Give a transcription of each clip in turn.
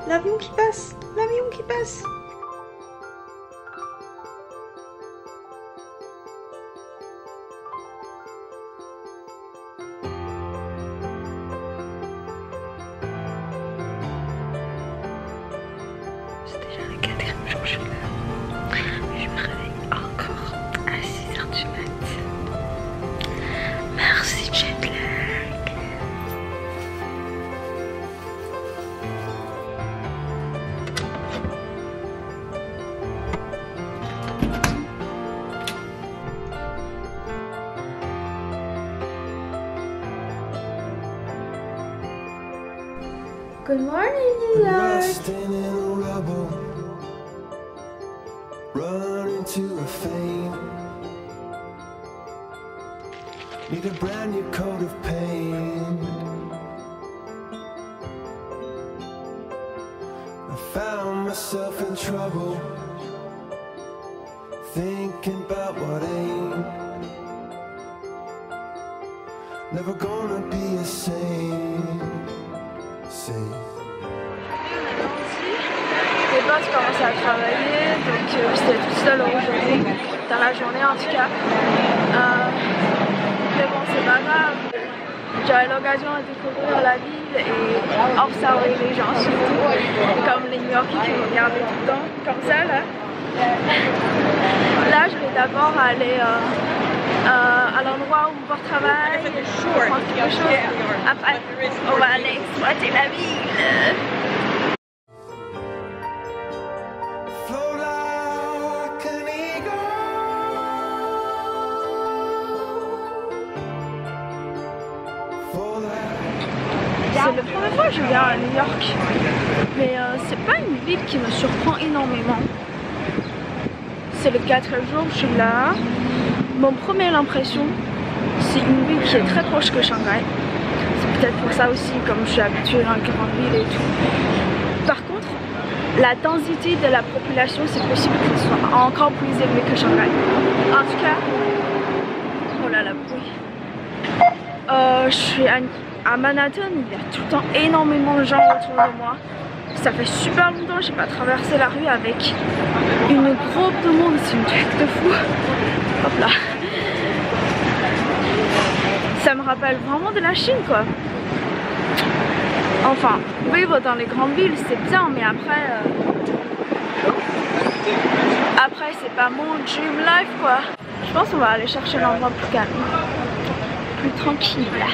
L'avion qui passe! L'avion qui passe! C'est déjà le 4e jour que je suis là. Je me réveille encore à 6h du mat. Merci jetlag. Good morning, New York. Rusting in the rubble, running to a fame. Need a brand new coat of paint. I found myself in trouble, thinking about what ain't. Never gonna be the same. Les boss commençaient à travailler, donc j'étais toute seule aujourd'hui, dans la journée en tout cas. Mais bon, c'est pas grave. J'avais l'occasion de découvrir la ville et observer les gens surtout, comme les New-Yorkais qui me regardaient tout le temps, comme ça là. Là, je vais d'abord aller à l'endroit où mon père travaille, prendre quelque chose. Après, on va aller exploiter la ville. C'est la première fois que je viens à New York, mais c'est pas une ville qui me surprend énormément. C'est le 4e jour que je suis là. Mon première impression, c'est une ville qui est très proche que Shanghai. C'est peut-être pour ça aussi, comme je suis habituée dans les grandes villes et tout. Par contre, la densité de la population, c'est possible qu'elle soit encore plus élevée que Shanghai. En tout cas, oh là, la bruit. Je suis à Manhattan, il y a tout le temps énormément de gens autour de moi. Ça fait super longtemps que j'ai pas traversé la rue avec une groupe de monde, c'est une truc de fou. Hop là. Ça me rappelle vraiment de la Chine quoi. Enfin, vivre dans les grandes villes c'est bien, mais après c'est pas mon dream life quoi. Je pense qu'on va aller chercher un endroit plus calme, plus tranquille là.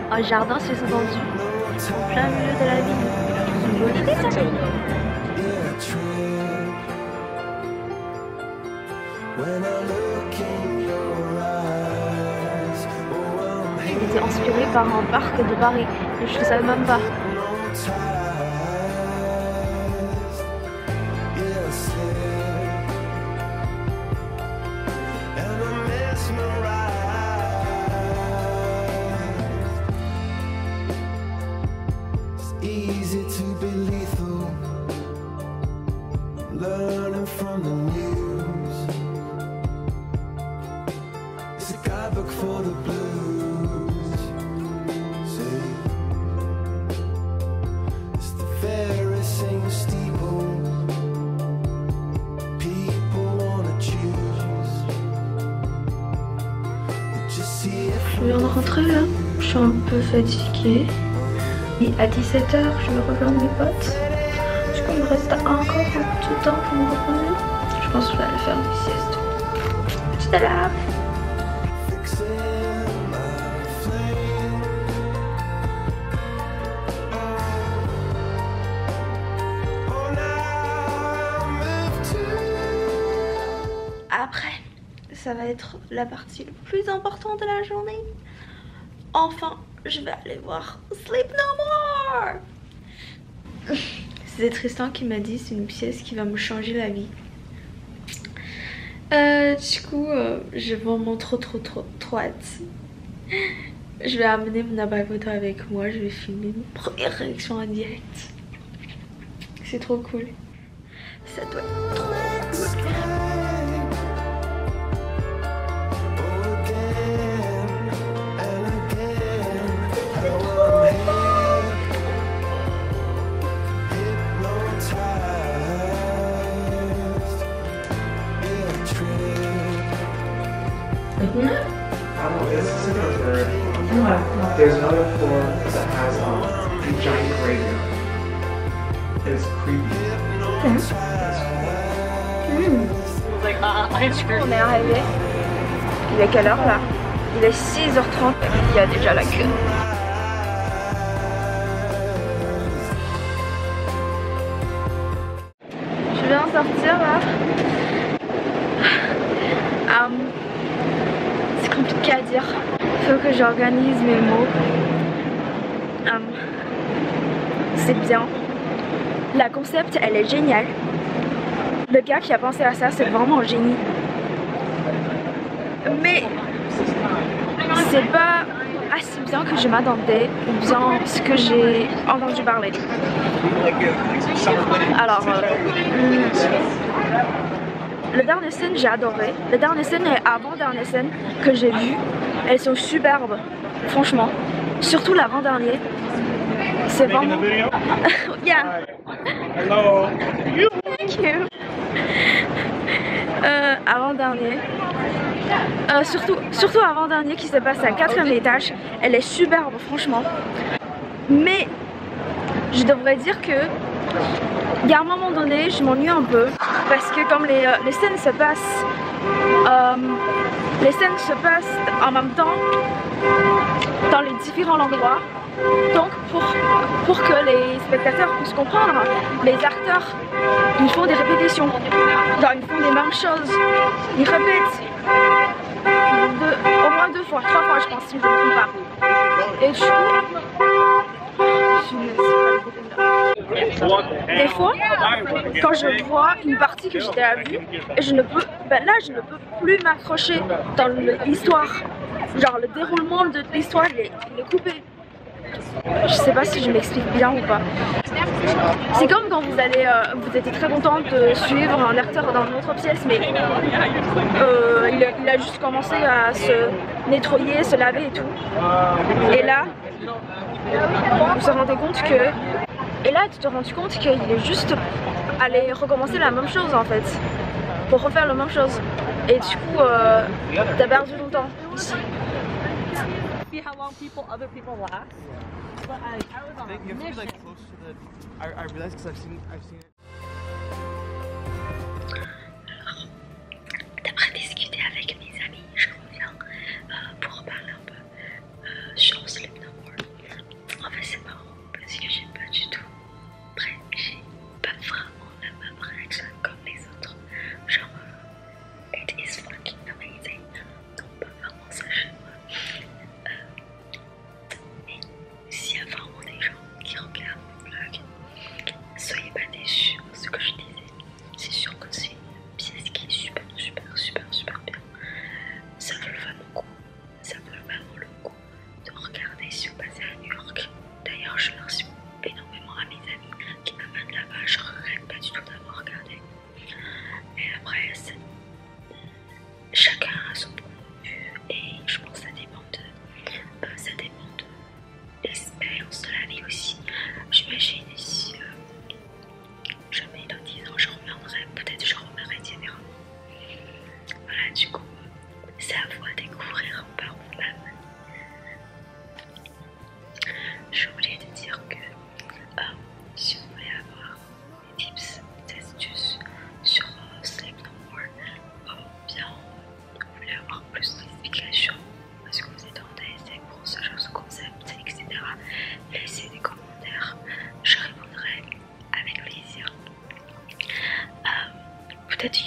Un jardin suspendu en plein milieu de la ville. Une bonne idée ça. Il était inspiré par un parc de Paris, mais je ne savais même pas. Easy to be lethal, learning from the news. It's a guidebook for the blues. See, it's the very same steeple. People wanna choose. Just see if Je viens de rentrer là, je suis un peu fatiguée. Et à 17h, je vais rejoindre mes potes. Parce qu'il me reste encore un peu de temps pour me reposer. Je pense que je vais aller faire des siestes. Tout à l'heure. Après, ça va être la partie la plus importante de la journée. Enfin, je vais aller voir Sleep No More. C'est Tristan qui m'a dit c'est une pièce qui va me changer la vie. Du coup, j'ai vraiment trop hâte. Je vais amener mon appareil photo avec moi, je vais filmer mes premières réactions en direct. C'est trop cool. Ça doit être trop cool. There's another floor that has a giant graveyard. It's creepy. On est arrivé. Il est quelle heure là? Il est 6h30. Il y a déjà la queue. Je viens de sortir là. C'est compliqué à dire. Il faut que j'organise mes mots. C'est bien. La concept, elle est géniale. Le gars qui a pensé à ça, c'est vraiment un génie. Mais c'est pas assez bien que je m'attendais ou bien ce que j'ai entendu parler. Alors, le dernier scène, j'ai adoré. Le dernier scène et avant-dernière scène que j'ai vu, elles sont superbes, franchement. Surtout l'avant-dernier. C'est vraiment... Yeah. Hello. Thank you. Avant-dernier. Surtout avant-dernier qui se passe à 4e étage. Elle est superbe, franchement. Mais je devrais dire que il y a un moment donné, je m'ennuie un peu parce que comme les scènes se passent, en même temps dans les différents endroits. Donc pour que les spectateurs puissent comprendre, les acteurs ils font des répétitions, genre ils font les mêmes choses, ils répètent au moins 2 fois, 3 fois je pense si je ne me trompe pas. Et du coup, des fois, quand je vois une partie que j'ai déjà vue, et je ne peux plus m'accrocher dans l'histoire, genre le déroulement de l'histoire il est coupé. Je sais pas si je m'explique bien ou pas. C'est comme quand vous allez, vous étiez très content de suivre un acteur dans une autre pièce, mais il a juste commencé à se nettoyer, se laver et tout. Et là, vous vous rendez compte que... Et là, tu te rends compte qu'il est juste allé recommencer la même chose en fait. Pour refaire la même chose. Et du coup, t'as perdu longtemps ici. See how long other people last. But I was on a mission. You have to be like close to the. I realized because I've seen it. D'après discuter avec mes amis, je reviens pour parler un peu sur Sleep No More. En fait, c'est marrant parce que j'ai pas du tout. Après, j'ai pas vraiment la même réaction comme les autres. Genre, it is fucking amazing. Donc, pas vraiment ça chez moi. Mais s'il y a vraiment des gens qui regardent mon vlog, soyez pas déçus par ce que je disais. C'est sûr que c'est une pièce qui est super bien. Ça vaut vraiment le coup de regarder si vous passez à New York. D'ailleurs, je remercie énormément à mes amis qui m'amènent là-bas. Je regrette pas du tout d'avoir regardé. Et après, chacun a son point de vue et je pense que ça dépend de l'expérience de la vie aussi. J'imagine si jamais dans 10 ans je reviendrai, peut-être je reviendrai différemment. Voilà, du coup, c'est à vous à découvrir par vous-même. J'ai oublié de dire que si vous voulez avoir des tips, des astuces sur Sleep No More, bien vous voulez avoir plus d'explications, parce que vous êtes intéressé pour ce genre de concept, etc. Laissez des commentaires, je répondrai avec plaisir. Peut-être